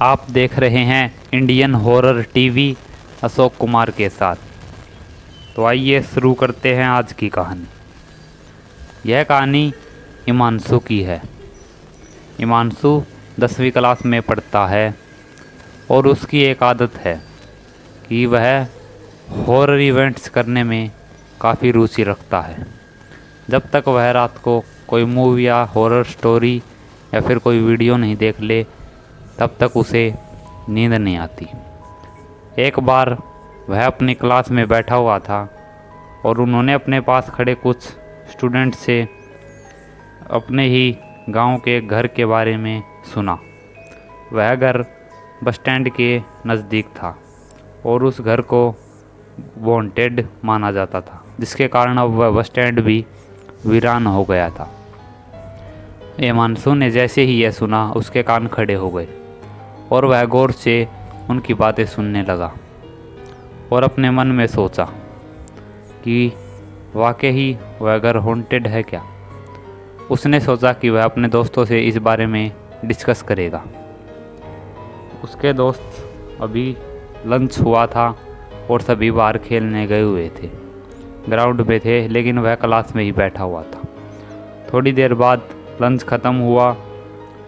आप देख रहे हैं Indian horror TV Ashok Kumar के साथ। तो आइए शुरू करते हैं आज की कहानी। यह कहानी हिमांशु की है। हिमांशु 10वीं क्लास में पढ़ता है और उसकी एक आदत है कि वह हॉरर इवेंट्स करने में काफ़ी रुचि रखता है। जब तक वह रात को कोई मूवी या हॉरर स्टोरी या फिर कोई वीडियो नहीं देख ले तब तक उसे नींद नहीं आती। एक बार वह अपनी क्लास में बैठा हुआ था और उन्होंने अपने पास खड़े कुछ स्टूडेंट से अपने ही गांव के घर के बारे में सुना। वह घर बस स्टैंड के नज़दीक था और उस घर को वांटेड माना जाता था, जिसके कारण अब वह बस स्टैंड भी वीरान हो गया था। हिमांशु ने जैसे ही यह सुना उसके कान खड़े हो गए और वह गौर से उनकी बातें सुनने लगा और अपने मन में सोचा कि वाकई वह घर हॉन्टेड है क्या। उसने सोचा कि वह अपने दोस्तों से इस बारे में डिस्कस करेगा। उसके दोस्त अभी लंच हुआ था और सभी बाहर खेलने गए हुए थे, ग्राउंड पे थे, लेकिन वह क्लास में ही बैठा हुआ था। थोड़ी देर बाद लंच ख़त्म हुआ,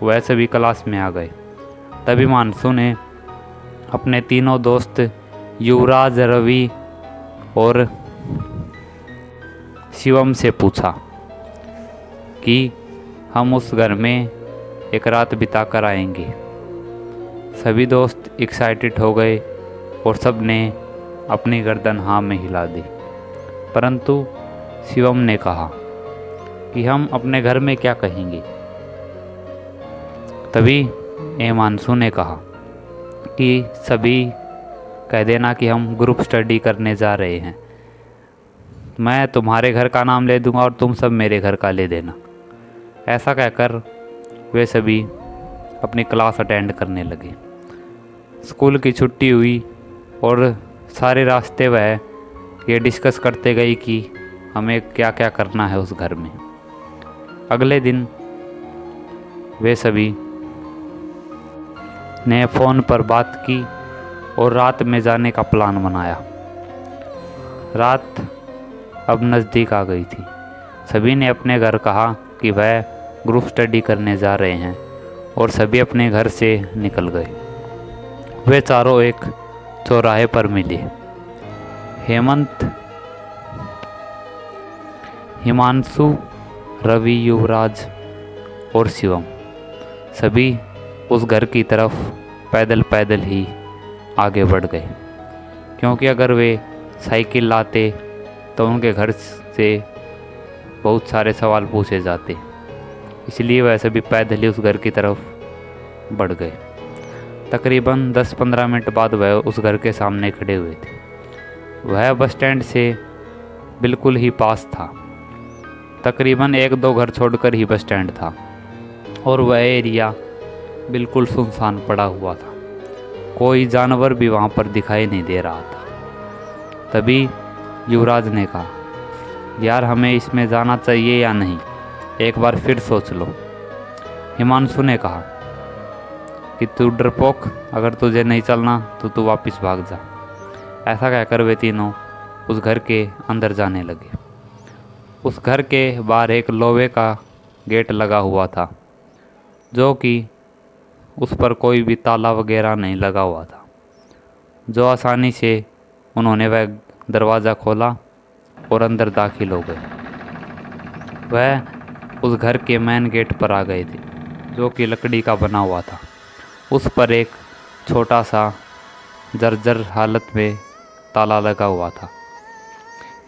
वह सभी क्लास में आ गए। तभी हिमांशु ने अपने तीनों दोस्त युवराज, रवि और शिवम से पूछा कि हम उस घर में एक रात बिता कर आएंगे। सभी दोस्त एक्साइटेड हो गए और सब ने अपनी गर्दन हाँ में हिला दी, परंतु शिवम ने कहा कि हम अपने घर में क्या कहेंगे। तभी हिमांशु ने कहा कि सभी कह देना कि हम ग्रुप स्टडी करने जा रहे हैं। मैं तुम्हारे घर का नाम ले दूंगा और तुम सब मेरे घर का ले देना। ऐसा कहकर वे सभी अपनी क्लास अटेंड करने लगे। स्कूल की छुट्टी हुई और सारे रास्ते वह ये डिस्कस करते गए कि हमें क्या क्या करना है उस घर में। अगले दिन वे सभी ने फ़ोन पर बात की और रात में जाने का प्लान बनाया। रात अब नज़दीक आ गई थी। सभी ने अपने घर कहा कि वह ग्रुप स्टडी करने जा रहे हैं और सभी अपने घर से निकल गए। वे चारों एक चौराहे पर मिले। हेमंत, हिमांशु, रवि, युवराज और शिवम सभी उस घर की तरफ पैदल पैदल ही आगे बढ़ गए, क्योंकि अगर वे साइकिल लाते तो उनके घर से बहुत सारे सवाल पूछे जाते। इसलिए वह सभी पैदल ही उस घर की तरफ बढ़ गए। तकरीबन 10-15 मिनट बाद वह उस घर के सामने खड़े हुए थे। वह बस स्टैंड से बिल्कुल ही पास था। तकरीबन 1-2 घर छोड़कर ही बस स्टैंड था और वह एरिया बिल्कुल सुनसान पड़ा हुआ था। कोई जानवर भी वहाँ पर दिखाई नहीं दे रहा था। तभी युवराज ने कहा, यार हमें इसमें जाना चाहिए या नहीं, एक बार फिर सोच लो। हिमांशु ने कहा कि तू डरपोक, अगर तुझे नहीं चलना तो तू वापस भाग जा। ऐसा कहकर वे तीनों उस घर के अंदर जाने लगे। उस घर के बाहर एक लोहे का गेट लगा हुआ था, जो कि उस पर कोई भी ताला वगैरह नहीं लगा हुआ था। जो आसानी से उन्होंने वह दरवाज़ा खोला और अंदर दाखिल हो गए। वह उस घर के मेन गेट पर आ गए थे, जो कि लकड़ी का बना हुआ था। उस पर एक छोटा सा जर्जर हालत में ताला लगा हुआ था।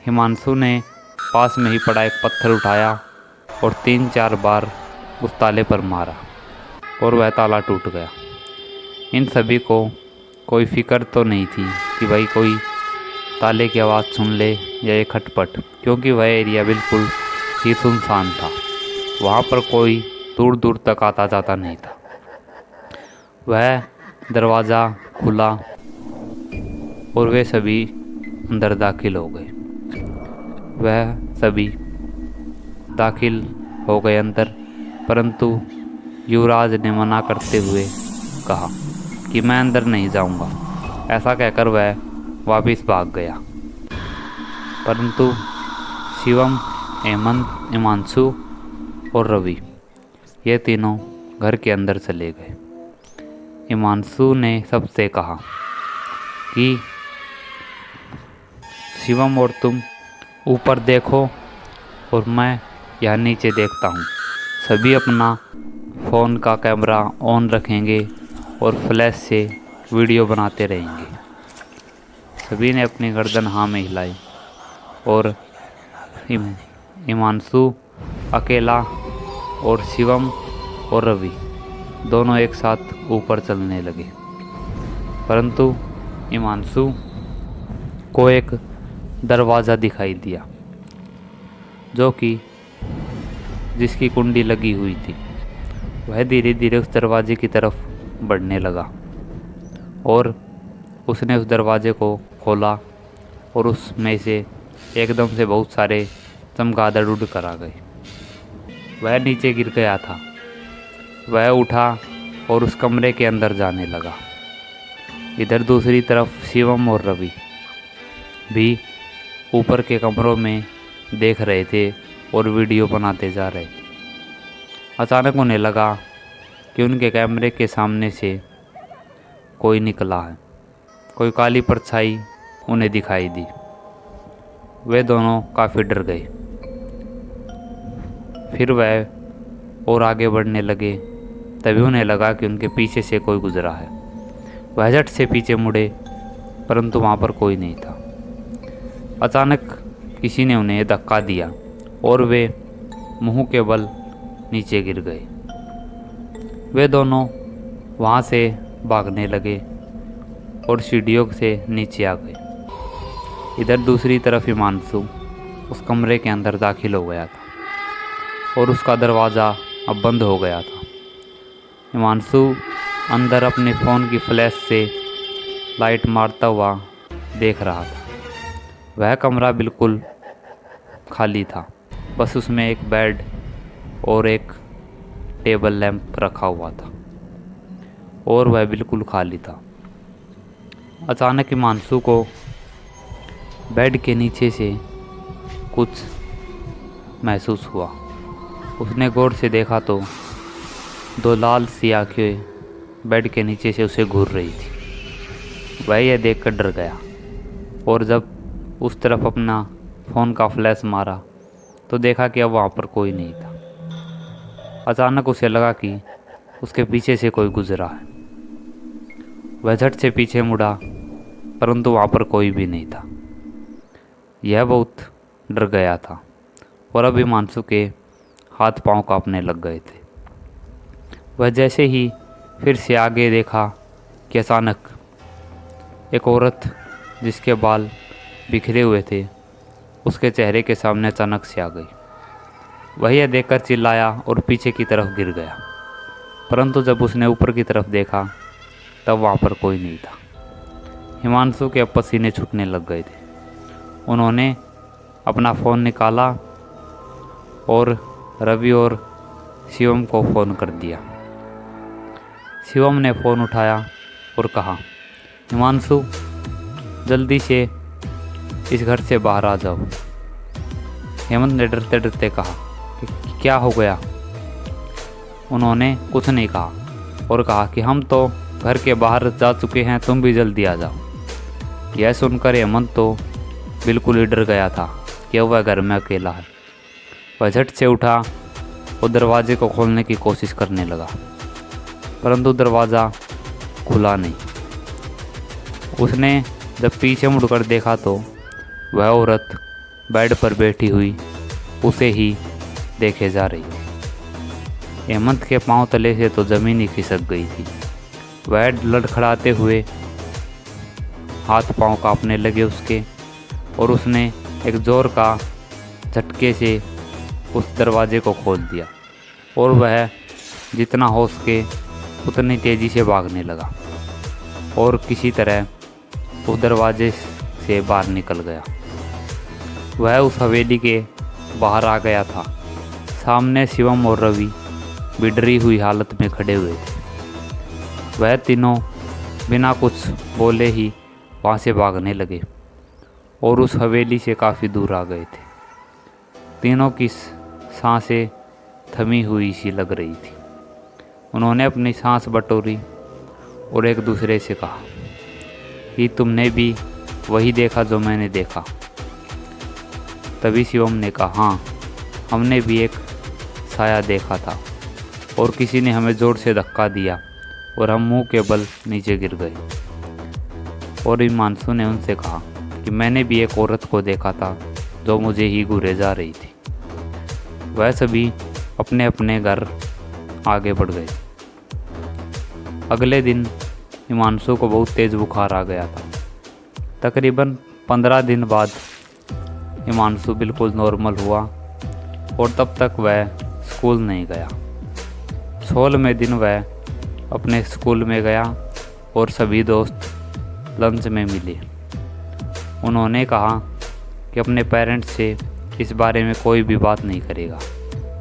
हिमांशु ने पास में ही पड़ा एक पत्थर उठाया और 3-4 बार उस ताले पर मारा और वह ताला टूट गया। इन सभी को कोई फिक्र तो नहीं थी कि भाई कोई ताले की आवाज़ सुन ले या एक खटपट, क्योंकि वह एरिया बिल्कुल ही सुनसान था। वहाँ पर कोई दूर दूर तक आता जाता नहीं था। वह दरवाज़ा खुला और वे सभी अंदर दाखिल हो गए। वह सभी दाखिल हो गए अंदर, परंतु युवराज ने मना करते हुए कहा कि मैं अंदर नहीं जाऊंगा। ऐसा कहकर वह वापस भाग गया। परंतु शिवम, हेमंत, हिमांशु और रवि ये तीनों घर के अंदर चले गए। हिमांशु ने सबसे कहा कि शिवम और तुम ऊपर देखो और मैं यहाँ नीचे देखता हूँ। सभी अपना फ़ोन का कैमरा ऑन रखेंगे और फ्लैश से वीडियो बनाते रहेंगे। सभी ने अपनी गर्दन हाँ में हिलाई और हिमांशु अकेला और शिवम और रवि दोनों एक साथ ऊपर चलने लगे। परंतु हिमांशु को एक दरवाज़ा दिखाई दिया जो कि जिसकी कुंडी लगी हुई थी। वह धीरे धीरे उस दरवाजे की तरफ बढ़ने लगा और उसने उस दरवाजे को खोला और उसमें से एकदम से बहुत सारे चमगादड़ उड़ कर आ गए। वह नीचे गिर गया था। वह उठा और उस कमरे के अंदर जाने लगा। इधर दूसरी तरफ शिवम और रवि भी ऊपर के कमरों में देख रहे थे और वीडियो बनाते जा रहे थे। अचानक उन्हें लगा कि उनके कैमरे के सामने से कोई निकला है। कोई काली परछाई उन्हें दिखाई दी। वे दोनों काफ़ी डर गए। फिर वह और आगे बढ़ने लगे। तभी उन्हें लगा कि उनके पीछे से कोई गुजरा है। वह झट से पीछे मुड़े परंतु वहाँ पर कोई नहीं था। अचानक किसी ने उन्हें धक्का दिया और वे मुंह के बल नीचे गिर गए। वे दोनों वहाँ से भागने लगे और सीढ़ियों से नीचे आ गए। इधर दूसरी तरफ हिमांशु उस कमरे के अंदर दाखिल हो गया था और उसका दरवाज़ा अब बंद हो गया था। हिमांशु अंदर अपने फ़ोन की फ्लैश से लाइट मारता हुआ देख रहा था। वह कमरा बिल्कुल खाली था। बस उसमें एक बेड और एक टेबल लैंप रखा हुआ था और वह बिल्कुल खाली था। अचानक हिमांशु को बेड के नीचे से कुछ महसूस हुआ। उसने गौर से देखा तो दो लाल सी आँखें बेड के नीचे से उसे घूर रही थी। वह यह देखकर डर गया और जब उस तरफ अपना फ़ोन का फ्लैश मारा तो देखा कि अब वहाँ पर कोई नहीं था। अचानक उसे लगा कि उसके पीछे से कोई गुजरा है। वह झट से पीछे मुड़ा परंतु वहाँ पर कोई भी नहीं था। यह बहुत डर गया था और अब हिमांशु के हाथ पांव कांपने लग गए थे। वह जैसे ही फिर से आगे देखा कि अचानक एक औरत जिसके बाल बिखरे हुए थे उसके चेहरे के सामने अचानक से आ गई। वह यह देखकर चिल्लाया और पीछे की तरफ गिर गया। परंतु जब उसने ऊपर की तरफ देखा तब वहाँ पर कोई नहीं था। हिमांशु के अब पसीने छूटने लग गए थे। उन्होंने अपना फ़ोन निकाला और रवि और शिवम को फ़ोन कर दिया। शिवम ने फ़ोन उठाया और कहा, हिमांशु जल्दी से इस घर से बाहर आ जाओ। हेमंत ने डरते डरते कहा कि क्या हो गया। उन्होंने कुछ नहीं कहा और कहा कि हम तो घर के बाहर जा चुके हैं, तुम भी जल्दी आ जाओ। यह सुनकर हेमंत तो बिल्कुल ही डर गया था कि वह घर में अकेला है। वह झट से उठा और दरवाजे को खोलने की कोशिश करने लगा परंतु दरवाज़ा खुला नहीं। उसने जब पीछे मुड़कर देखा तो वह औरत बेड पर बैठी हुई उसे ही देखे जा रही थी। हेमंत के पांव तले से तो ज़मीन ही खिसक गई थी। वह लड़खड़ाते हुए हाथ पांव कांपने लगे उसके और उसने एक ज़ोर का झटके से उस दरवाजे को खोल दिया और वह जितना हो सके उतनी तेज़ी से भागने लगा और किसी तरह उस दरवाजे से बाहर निकल गया। वह उस हवेली के बाहर आ गया था। सामने शिवम और रवि भी डरी हुई हालत में खड़े हुए थे। वह तीनों बिना कुछ बोले ही वहाँ से भागने लगे और उस हवेली से काफ़ी दूर आ गए थे। तीनों की सांसें थमी हुई सी लग रही थी। उन्होंने अपनी सांस बटोरी और एक दूसरे से कहा कि तुमने भी वही देखा जो मैंने देखा। तभी शिवम ने कहा, हाँ, हमने भी एक साया देखा था और किसी ने हमें ज़ोर से धक्का दिया और हम मुंह के बल नीचे गिर गए। और हिमांशु ने उनसे कहा कि मैंने भी एक औरत को देखा था जो मुझे ही घूरे जा रही थी। वह सभी अपने अपने घर आगे बढ़ गए। अगले दिन हिमांशु को बहुत तेज़ बुखार आ गया था। तकरीबन 15 दिन बाद हिमांशु बिल्कुल नॉर्मल हुआ और तब तक वह स्कूल नहीं गया। 16वें दिन वह अपने स्कूल में गया और सभी दोस्त लंच में मिले। उन्होंने कहा कि अपने पेरेंट्स से इस बारे में कोई भी बात नहीं करेगा,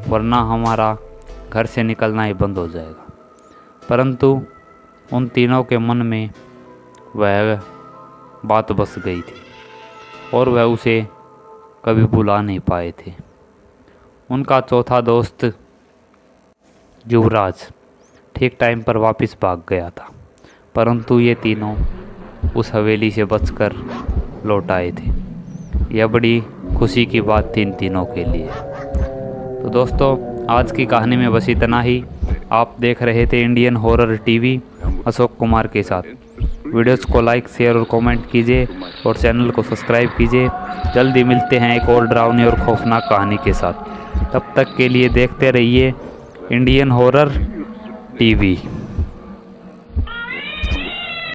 वरना हमारा घर से निकलना ही बंद हो जाएगा। परंतु उन तीनों के मन में वह बात बस गई थी और वह उसे कभी भुला नहीं पाए थे। उनका चौथा दोस्त युवराज ठीक टाइम पर वापस भाग गया था, परंतु ये तीनों उस हवेली से बचकर लौट आए थे। यह बड़ी खुशी की बात थी इन तीनों के लिए। तो दोस्तों, आज की कहानी में बस इतना ही। आप देख रहे थे Indian horror TV Ashok Kumar के साथ। वीडियोस को लाइक, शेयर और कमेंट कीजिए और चैनल को सब्सक्राइब कीजिए। जल्दी मिलते हैं एक और डरावनी और खौफनाक कहानी के साथ। तब तक के लिए देखते रहिए इंडियन हॉरर टीवी।